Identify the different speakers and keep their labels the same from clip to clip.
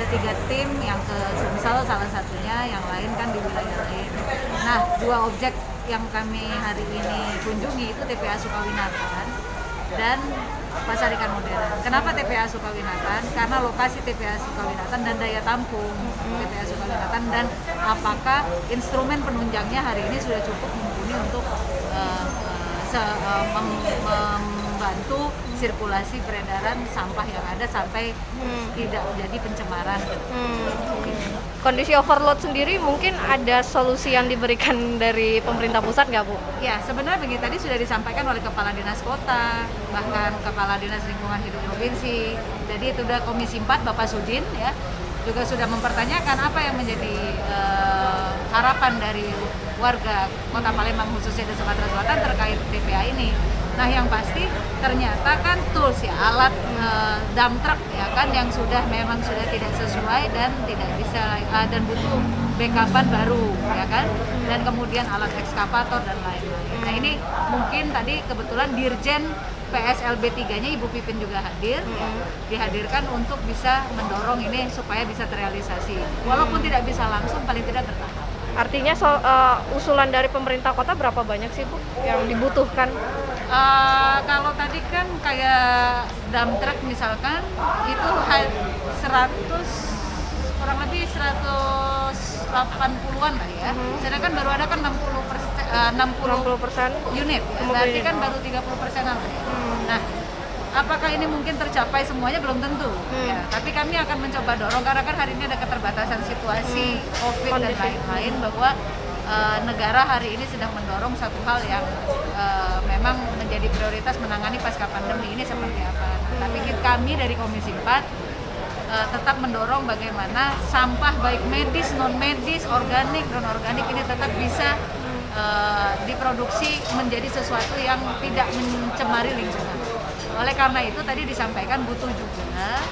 Speaker 1: ada 3 tim, yang ke Sumsel salah satunya, yang lain kan di wilayah lain. Nah, 2 objek yang kami hari ini kunjungi itu TPA Sukawinatan dan Pasar Ikan Modern. Kenapa TPA Sukawinatan? Karena lokasi TPA Sukawinatan dan daya tampung TPA Sukawinatan, dan apakah instrumen penunjangnya hari ini sudah cukup mumpuni untuk membantu sirkulasi peredaran sampah yang ada sampai tidak jadi pencemaran.
Speaker 2: Kondisi overload sendiri mungkin ada solusi yang diberikan dari pemerintah pusat nggak, Bu?
Speaker 1: Ya, sebenarnya begini, tadi sudah disampaikan oleh Kepala Dinas Kota, bahkan Kepala Dinas Lingkungan Hidup Provinsi. Jadi itu sudah Komisi 4 Bapak Sudin ya, juga sudah mempertanyakan apa yang menjadi harapan dari warga Kota Palembang khususnya di Sumatera Selatan terkait TPA ini. Nah, yang pasti ternyata kan tools ya, alat dump truck ya kan, yang memang sudah tidak sesuai dan tidak bisa dan butuh backupan baru ya kan, dan kemudian alat ekskavator dan lain-lain. Nah, ini mungkin tadi kebetulan Dirjen PSLB 3-nya Ibu Pipin juga hadir, ya, dihadirkan untuk bisa mendorong ini supaya bisa terrealisasi. Walaupun tidak bisa langsung, paling tidak bertahap.
Speaker 2: Artinya usulan dari pemerintah kota berapa banyak sih, Bu, yang dibutuhkan?
Speaker 1: Kalau tadi kan kayak dump truck misalkan itu kurang lebih 180-an lah ya. Sedangkan baru ada kan 60% unit. Ya. Berarti kan baru 30%-an lah ya. Nah, apakah ini mungkin tercapai semuanya belum tentu. Ya, tapi kami akan mencoba dorong karena kan hari ini ada keterbatasan situasi COVID dan lain-lain, bahwa negara hari ini sedang mendorong satu hal yang memang menjadi prioritas menangani pasca pandemi ini seperti apa. Tapi kami dari Komisi 4 tetap mendorong bagaimana sampah baik medis, non medis, organik, non organik ini tetap bisa diproduksi menjadi sesuatu yang tidak mencemari lingkungan. Oleh karena itu tadi disampaikan butuh juga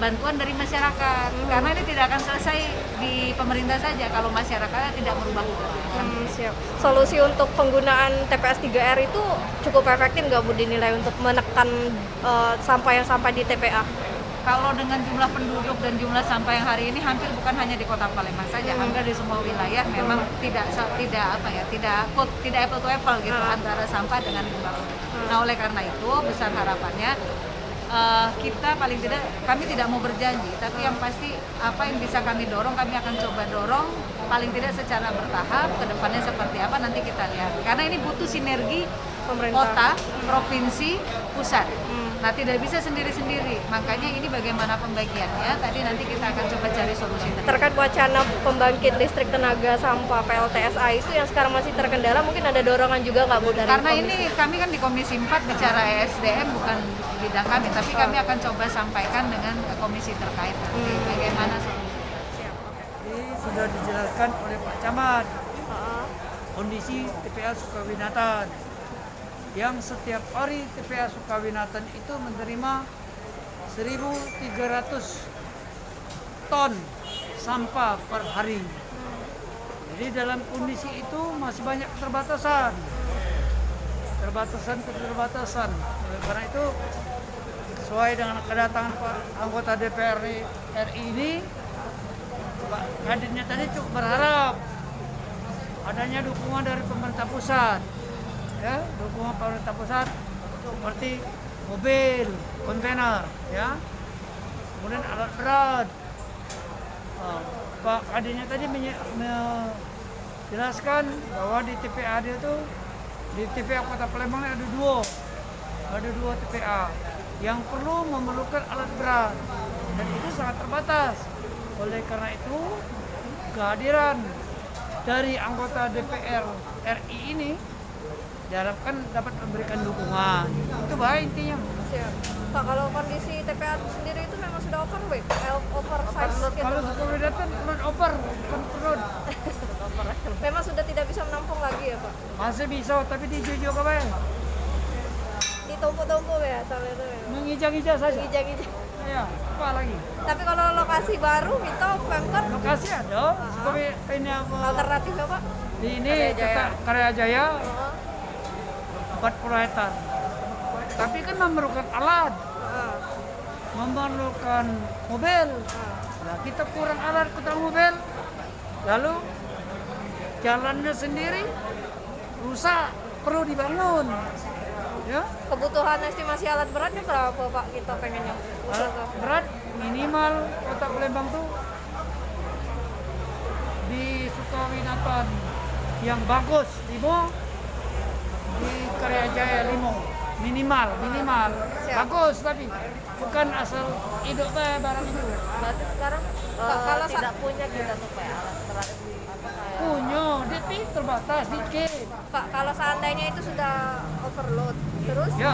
Speaker 1: bantuan dari masyarakat, karena ini tidak akan selesai di pemerintah saja kalau masyarakatnya tidak merubah perilaku.
Speaker 2: Siap. Solusi untuk penggunaan TPS 3R itu cukup efektif nggak, Bu, dinilai untuk menekan sampah yang sampai di TPA?
Speaker 1: Kalau dengan jumlah penduduk dan jumlah sampah yang hari ini hampir bukan hanya di Kota Palembang saja, hampir di semua wilayah memang tidak apple to apple gitu antara sampah dengan limbah. Nah, oleh karena itu besar harapannya kita paling tidak, kami tidak mau berjanji, tapi yang pasti apa yang bisa kami dorong, kami akan coba dorong paling tidak secara bertahap. Ke depannya seperti apa nanti kita lihat, karena ini butuh sinergi pemerintah kota, provinsi, pusat. Nah, tidak bisa sendiri-sendiri, makanya ini bagaimana pembagiannya, tadi nanti kita akan coba cari solusi.
Speaker 2: Terkait wacana pembangkit listrik tenaga sampah PLTSA itu yang sekarang masih terkendala, mungkin ada dorongan juga nggak, Bu, dari
Speaker 1: karena
Speaker 2: komisi?
Speaker 1: Ini kami kan di Komisi 4 bicara ESDM bukan bidang kami, tapi kami akan coba sampaikan dengan komisi terkait nanti bagaimana solusi.
Speaker 3: Ini sudah dijelaskan oleh Pak Camat kondisi TPA Sukawinatan, yang setiap hari TPA Sukawinatan itu menerima 1.300 ton sampah per hari. Jadi dalam kondisi itu masih banyak keterbatasan. Oleh karena itu, sesuai dengan kedatangan Pak anggota DPR RI ini, Pak Kadinnya tadi cukup berharap adanya dukungan dari pemerintah pusat. Ya, dukungan pemerintah pusat seperti mobil, kontainer, ya, kemudian alat berat. Pak Kadinnya tadi menjelaskan bahwa di TPA dia tuh, di TPA Kota Palembang ada dua TPA yang perlu memerlukan alat berat, dan itu sangat terbatas. Oleh karena itu, kehadiran dari anggota DPR RI ini diharapkan dapat memberikan dukungan. Itu baik intinya.
Speaker 2: Siap. Pak, kalau kondisi TPA sendiri itu memang sudah oversize gitu.
Speaker 3: Kalau Sukawinatan load over, bukan perut.
Speaker 2: Memang sudah tidak bisa menampung lagi ya, Pak?
Speaker 3: Masih bisa, tapi dijujuk apa ya?
Speaker 2: Ditumpuk-tumpuk ya, sampai itu ya?
Speaker 3: Mengijak-ijak saja.
Speaker 2: Mengijak-ijak.
Speaker 3: Ya, apa lagi?
Speaker 2: Tapi kalau lokasi baru, itu Pemkot
Speaker 3: Lokasi ada, ini apa?
Speaker 2: alternatifnya, Pak?
Speaker 3: Di ini Karya Jaya 40 hektar. Tapi kan memerlukan alat. memerlukan mobil. Nah, kita kurang alat kuda mobil. Lalu jalannya sendiri rusak, perlu dibangun. Ya,
Speaker 2: Kebutuhan estimasi alat beratnya berapa Pak kita pengennya?
Speaker 3: alat berat minimal kota Palembang tuh di Sukawinatan yang bagus 5, di Karya Jaya 5 minimal
Speaker 2: Siap.
Speaker 3: bagus, tapi bukan asal hidup barang itu.
Speaker 4: Berarti sekarang
Speaker 2: Kalau
Speaker 4: tidak punya kita tuh Pak alat berat apa kayak
Speaker 3: Punya, tapi terbatas dikit.
Speaker 2: Pak, kalau seandainya itu sudah overload, terus
Speaker 3: Ya.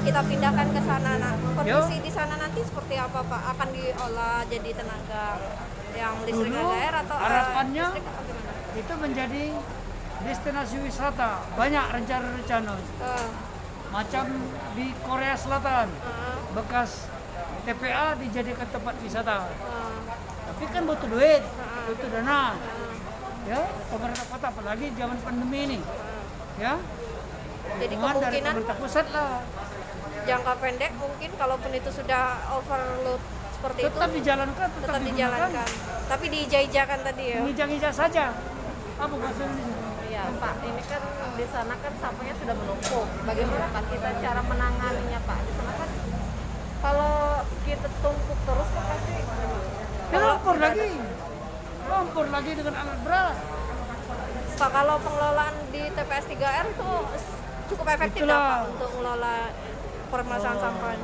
Speaker 2: kita pindahkan ke sana, nah, kondisi
Speaker 3: Ya.
Speaker 2: di sana nanti seperti apa Pak? Akan diolah jadi tenaga yang listrik
Speaker 3: Dulu,
Speaker 2: air atau
Speaker 3: harapannya
Speaker 2: listrik atau gimana?
Speaker 3: itu menjadi destinasi wisata. Banyak rencana-rencana. Macam di Korea Selatan, bekas TPA dijadikan tempat wisata. Tapi kan butuh duit, butuh dana. Ya, pemerintah kota apalagi zaman pandemi ini. Ya,
Speaker 2: Jadi
Speaker 3: dukungan dari
Speaker 2: kemungkinan
Speaker 3: pemerintah pusat lah.
Speaker 2: jangka pendek mungkin kalaupun itu sudah overload seperti
Speaker 3: Tetap
Speaker 2: itu
Speaker 3: dijalankan,
Speaker 2: tetap dijalankan. Tapi diija-ijakan tadi ya.
Speaker 3: Menginjak-injak saja. Apa maksudnya?
Speaker 4: Iya Pak, ini kan di sana kan sampahnya sudah menumpuk. Bagaimana Pak kita cara menanganinya Pak? Di sana kan kalau kita tumpuk terus kan pasti
Speaker 3: Lumpur lagi dengan alat berat.
Speaker 2: Pak, kalau pengelolaan di TPS 3R itu cukup efektif nggak, Pak,
Speaker 3: Itulah.
Speaker 2: untuk mengelola permasalahan sampah?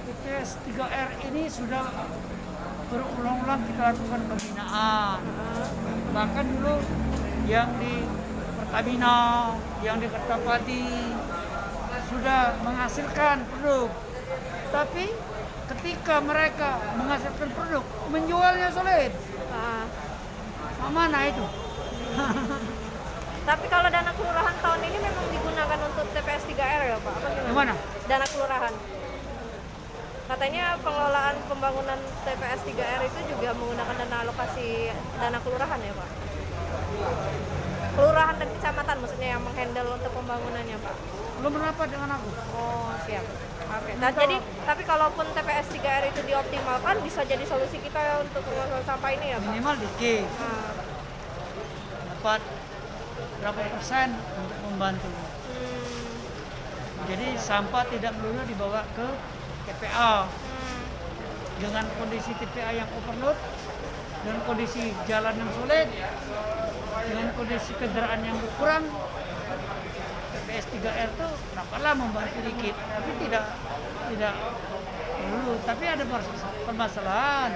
Speaker 3: ITS 3R ini sudah berulang-ulang kita lakukan pembinaan. Bahkan dulu yang di Pertamina, yang di Kertapati sudah menghasilkan produk. Tapi ketika mereka menghasilkan produk, menjualnya sulit. Mana itu?
Speaker 2: Tapi kalau dana kelurahan tahun ini memang digunakan untuk TPS 3R ya Pak? Apa gimana?
Speaker 3: Yang mana?
Speaker 2: Dana kelurahan. Katanya pengelolaan pembangunan TPS 3R itu juga menggunakan dana alokasi dana kelurahan ya Pak? Kelurahan dan kecamatan maksudnya yang menghandle untuk pembangunannya Pak?
Speaker 3: Belum rapat dengan aku.
Speaker 2: Oh siap. Oke. Nah, jadi tapi kalaupun TPS 3R itu dioptimalkan bisa jadi solusi kita untuk pengelolaan sampah ini ya Pak?
Speaker 3: Minimal dikit.
Speaker 2: Nah,
Speaker 3: Dapat berapa persen untuk membantu. Jadi sampah tidak melulu dibawa ke TPA. Dengan kondisi TPA yang overload, dengan kondisi jalan yang sulit, dengan kondisi kendaraan yang berkurang, TPS 3R itu dapatlah membantu dikit, tapi tidak melulu. Tapi ada permasalahan.